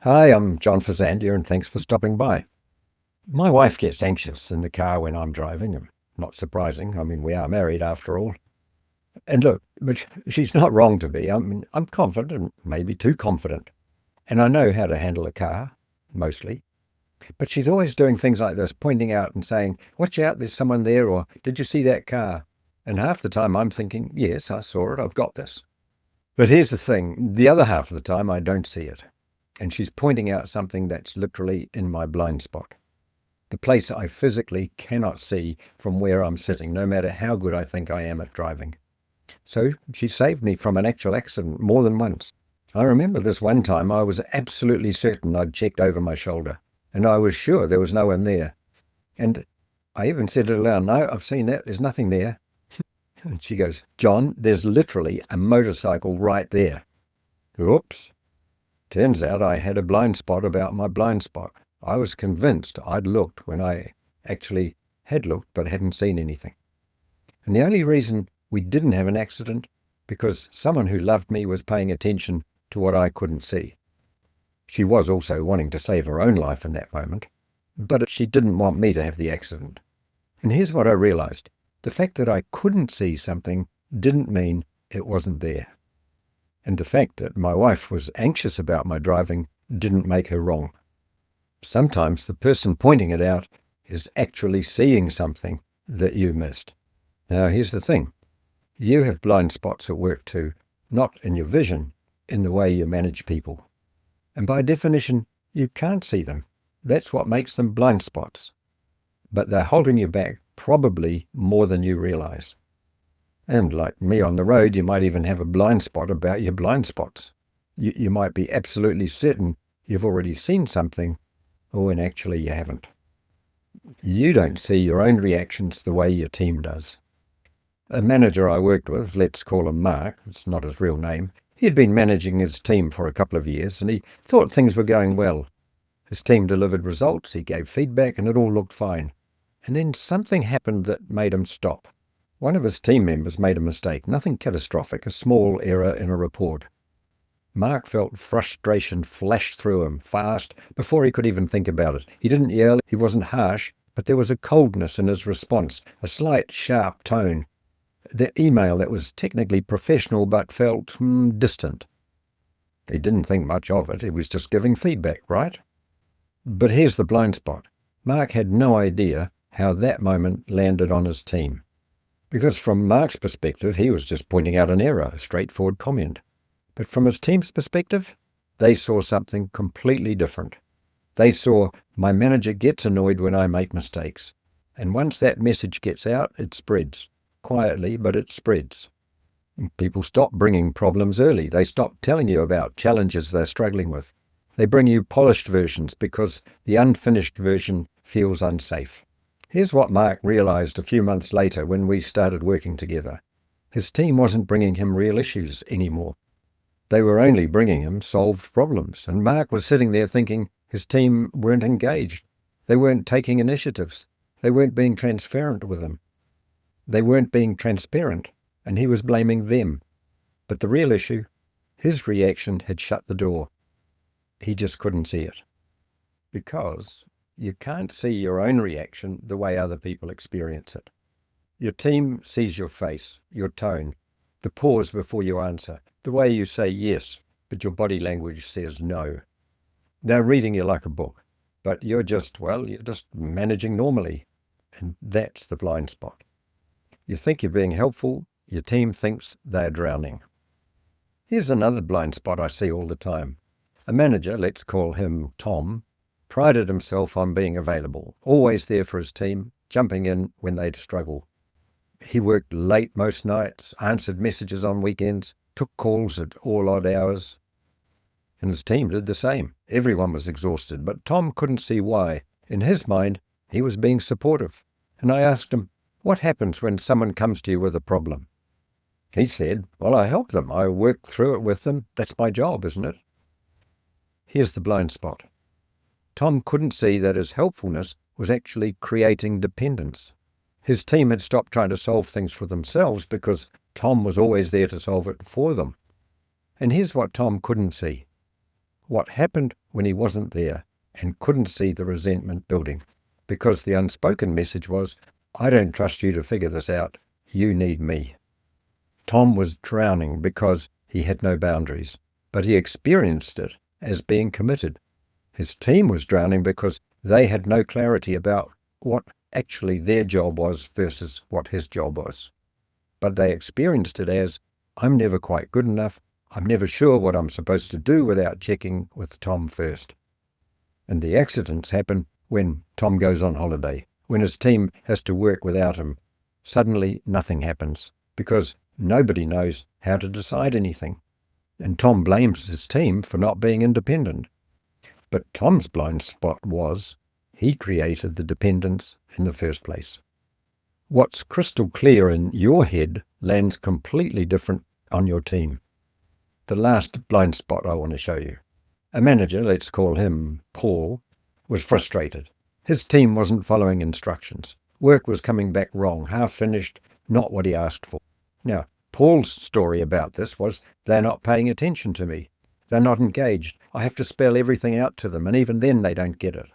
Hi, I'm John Faisandier, and thanks for stopping by. My wife gets anxious in the car when I'm driving, and not surprising. I mean, we are married after all. And look, but she's not wrong to be. I'm confident, maybe too confident, and I know how to handle a car, mostly. But she's always doing things like this, pointing out and saying, "Watch out, there's someone there," or "Did you see that car?" And half the time I'm thinking, "Yes, I saw it. I've got this." But here's the thing: the other half of the time I don't see it. And she's pointing out something that's literally in my blind spot. The place I physically cannot see from where I'm sitting, no matter how good I think I am at driving. So she saved me from an actual accident more than once. I remember this one time I was absolutely certain I'd checked over my shoulder, and I was sure there was no one there. And I even said it aloud, "No, I've seen that, there's nothing there." And she goes, "John, there's literally a motorcycle right there." Oops. Turns out I had a blind spot about my blind spot. I was convinced I'd looked when I actually had looked but hadn't seen anything. And the only reason we didn't have an accident, because someone who loved me was paying attention to what I couldn't see. She was also wanting to save her own life in that moment, but she didn't want me to have the accident. And here's what I realized. The fact that I couldn't see something didn't mean it wasn't there. And the fact that my wife was anxious about my driving didn't make her wrong. Sometimes the person pointing it out is actually seeing something that you missed. Now, here's the thing. You have blind spots at work too, not in your vision, in the way you manage people. And by definition, you can't see them. That's what makes them blind spots. But they're holding you back probably more than you realize. And like me on the road, you might even have a blind spot about your blind spots. You might be absolutely certain you've already seen something, or when actually you haven't. You don't see your own reactions the way your team does. A manager I worked with, let's call him Mark, it's not his real name, he had been managing his team for a couple of years, and he thought things were going well. His team delivered results, he gave feedback, and it all looked fine. And then something happened that made him stop. One of his team members made a mistake, nothing catastrophic, a small error in a report. Mark felt frustration flash through him fast before he could even think about it. He didn't yell, he wasn't harsh, but there was a coldness in his response, a slight, sharp tone. The email that was technically professional but felt distant. He didn't think much of it, he was just giving feedback, right? But here's the blind spot. Mark had no idea how that moment landed on his team. Because from Mark's perspective, he was just pointing out an error, a straightforward comment. But from his team's perspective, they saw something completely different. They saw, my manager gets annoyed when I make mistakes. And once that message gets out, it spreads. Quietly, but it spreads. People stop bringing problems early. They stop telling you about challenges they're struggling with. They bring you polished versions because the unfinished version feels unsafe. Here's what Mark realized a few months later when we started working together. His team wasn't bringing him real issues anymore. They were only bringing him solved problems, and Mark was sitting there thinking his team weren't engaged. They weren't taking initiatives. They weren't being transparent with him. They weren't being transparent, and he was blaming them. But the real issue, his reaction had shut the door. He just couldn't see it. Because you can't see your own reaction the way other people experience it. Your team sees your face, your tone, the pause before you answer, the way you say yes, but your body language says no. They're reading you like a book, but you're just managing normally. And that's the blind spot. You think you're being helpful, your team thinks they're drowning. Here's another blind spot I see all the time. A manager, let's call him Tom, prided himself on being available, always there for his team, jumping in when they'd struggle. He worked late most nights, answered messages on weekends, took calls at all odd hours. And his team did the same. Everyone was exhausted, but Tom couldn't see why. In his mind, he was being supportive. And I asked him, what happens when someone comes to you with a problem? He said, well, I help them. I work through it with them. That's my job, isn't it? Here's the blind spot. Tom couldn't see that his helpfulness was actually creating dependence. His team had stopped trying to solve things for themselves because Tom was always there to solve it for them. And here's what Tom couldn't see. What happened when he wasn't there and couldn't see the resentment building, because the unspoken message was, I don't trust you to figure this out. You need me. Tom was drowning because he had no boundaries, but he experienced it as being committed. His team was drowning because they had no clarity about what actually their job was versus what his job was. But they experienced it as, I'm never quite good enough. I'm never sure what I'm supposed to do without checking with Tom first. And the accidents happen when Tom goes on holiday, when his team has to work without him. Suddenly nothing happens because nobody knows how to decide anything. And Tom blames his team for not being independent. But Tom's blind spot was he created the dependence in the first place. What's crystal clear in your head lands completely different on your team. The last blind spot I want to show you. A manager, let's call him Paul, was frustrated. His team wasn't following instructions. Work was coming back wrong, half finished, not what he asked for. Now, Paul's story about this was, they're not paying attention to me. They're not engaged. I have to spell everything out to them, and even then they don't get it.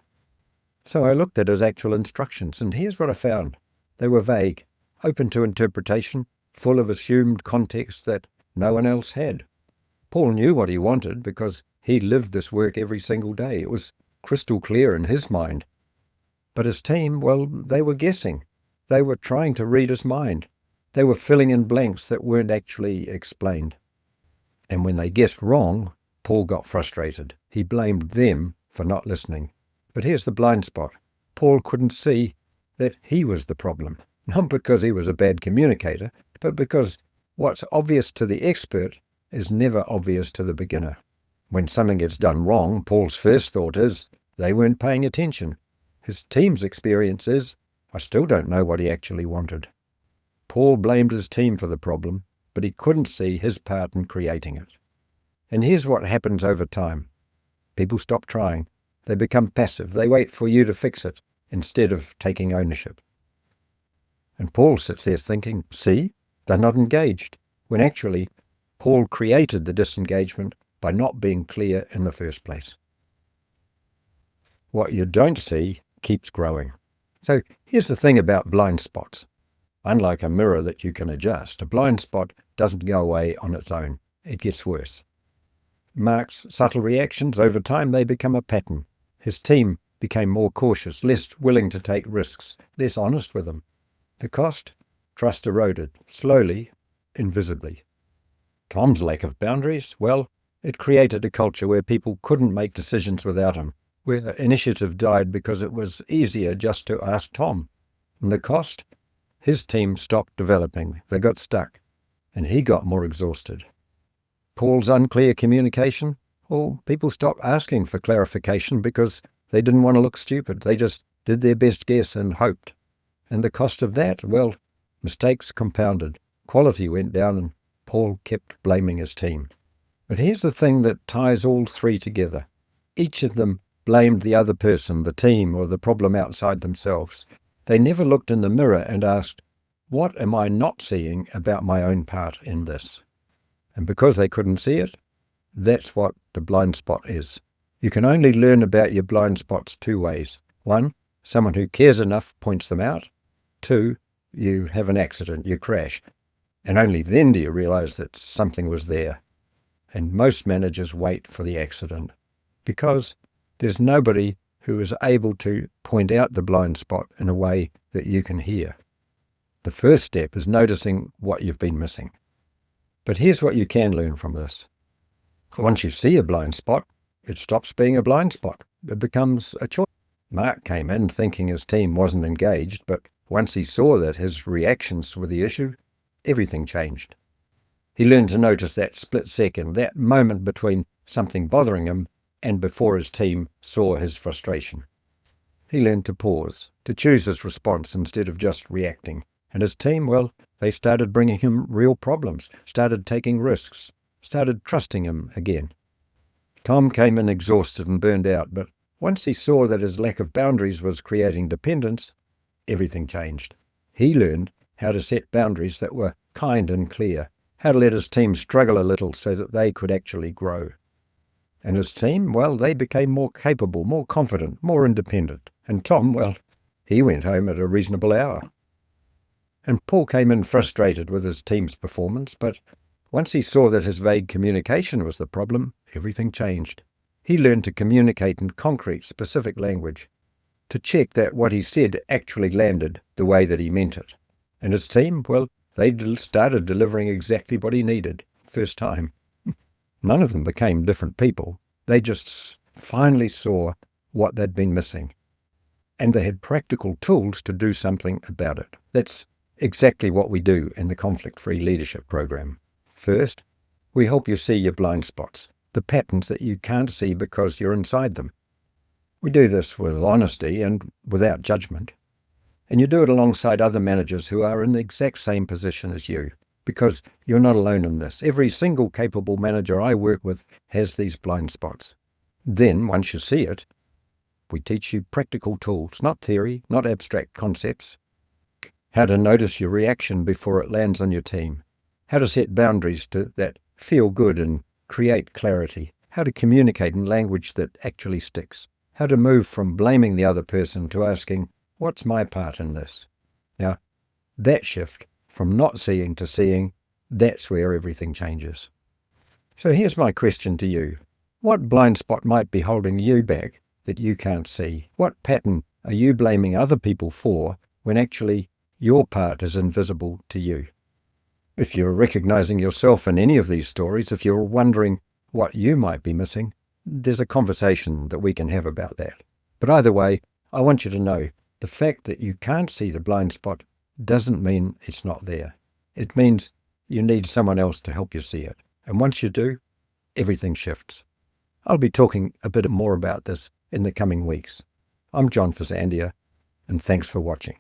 So I looked at his actual instructions, and here's what I found. They were vague, open to interpretation, full of assumed context that no one else had. Paul knew what he wanted because he lived this work every single day. It was crystal clear in his mind. But his team, well, they were guessing. They were trying to read his mind. They were filling in blanks that weren't actually explained. And when they guessed wrong, Paul got frustrated. He blamed them for not listening. But here's the blind spot. Paul couldn't see that he was the problem, not because he was a bad communicator, but because what's obvious to the expert is never obvious to the beginner. When something gets done wrong, Paul's first thought is, they weren't paying attention. His team's experience is, I still don't know what he actually wanted. Paul blamed his team for the problem, but he couldn't see his part in creating it. And here's what happens over time. People stop trying. They become passive. They wait for you to fix it instead of taking ownership. And Paul sits there thinking, see, they're not engaged, when actually Paul created the disengagement by not being clear in the first place. What you don't see keeps growing. So here's the thing about blind spots. Unlike a mirror that you can adjust, a blind spot doesn't go away on its own. It gets worse. Mark's subtle reactions, over time, they become a pattern. His team became more cautious, less willing to take risks, less honest with him. The cost? Trust eroded, slowly, invisibly. Tom's lack of boundaries, well, it created a culture where people couldn't make decisions without him, where initiative died because it was easier just to ask Tom. And the cost? His team stopped developing. They got stuck, and he got more exhausted. Paul's unclear communication? Well, people stopped asking for clarification because they didn't want to look stupid. They just did their best guess and hoped. And the cost of that? Well, mistakes compounded. Quality went down, and Paul kept blaming his team. But here's the thing that ties all three together. Each of them blamed the other person, the team, or the problem outside themselves. They never looked in the mirror and asked, what am I not seeing about my own part in this? And because they couldn't see it, that's what the blind spot is. You can only learn about your blind spots two ways. One, someone who cares enough points them out. Two, you have an accident, you crash. And only then do you realize that something was there. And most managers wait for the accident because there's nobody who is able to point out the blind spot in a way that you can hear. The first step is noticing what you've been missing. But here's what you can learn from this. Once you see a blind spot, it stops being a blind spot. It becomes a choice. Mark came in thinking his team wasn't engaged, but once he saw that his reactions were the issue, everything changed. He learned to notice that split second, that moment between something bothering him and before his team saw his frustration. He learned to pause, to choose his response instead of just reacting. And his team, well, they started bringing him real problems, started taking risks, started trusting him again. Tom came in exhausted and burned out, but once he saw that his lack of boundaries was creating dependence, everything changed. He learned how to set boundaries that were kind and clear, how to let his team struggle a little so that they could actually grow. And his team, well, they became more capable, more confident, more independent. And Tom, well, he went home at a reasonable hour. And Paul came in frustrated with his team's performance, but once he saw that his vague communication was the problem, everything changed. He learned to communicate in concrete, specific language, to check that what he said actually landed the way that he meant it. And his team, well, they started delivering exactly what he needed, first time. None of them became different people. They just finally saw what they'd been missing. And they had practical tools to do something about it. That's exactly what we do in the Conflict-Free Leadership Program. First, we help you see your blind spots, the patterns that you can't see because you're inside them. We do this with honesty and without judgment. And you do it alongside other managers who are in the exact same position as you, because you're not alone in this. Every single capable manager I work with has these blind spots. Then, once you see it, we teach you practical tools, not theory, not abstract concepts. How to notice your reaction before it lands on your team. How to set boundaries that feel good and create clarity. How to communicate in language that actually sticks. How to move from blaming the other person to asking, what's my part in this? Now, that shift from not seeing to seeing, that's where everything changes. So here's my question to you. What blind spot might be holding you back that you can't see? What pattern are you blaming other people for when actually your part is invisible to you? If you're recognizing yourself in any of these stories, if you're wondering what you might be missing, there's a conversation that we can have about that. But either way, I want you to know the fact that you can't see the blind spot doesn't mean it's not there. It means you need someone else to help you see it. And once you do, everything shifts. I'll be talking a bit more about this in the coming weeks. I'm John Faisandier, and thanks for watching.